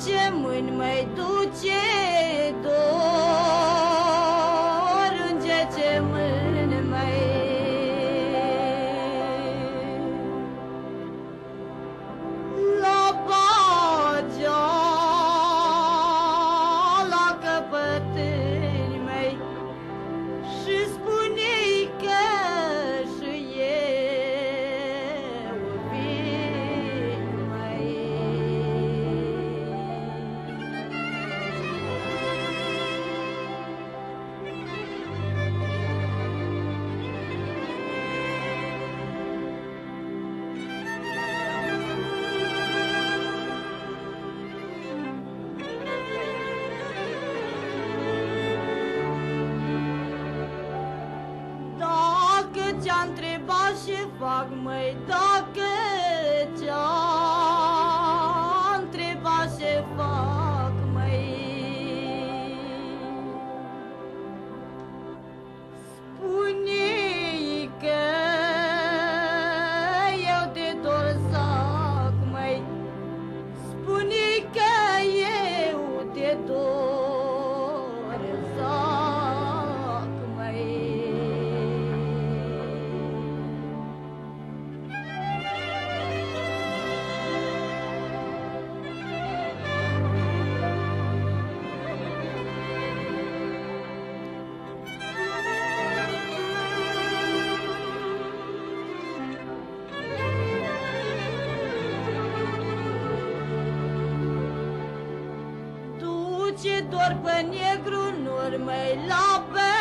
ce mâini mai duce dor, înge ce mâini mai la bagea, la căpătâni mei, și spune-i că și eu vin mai. Dacă ce-am întrebat și fac, măi, dacă ce-am întrebat și fac, măi, spune-i că eu te dor zac, măi, spune-i că eu te dor zac, măi. Duce dor pe negru, nu-r mai la pe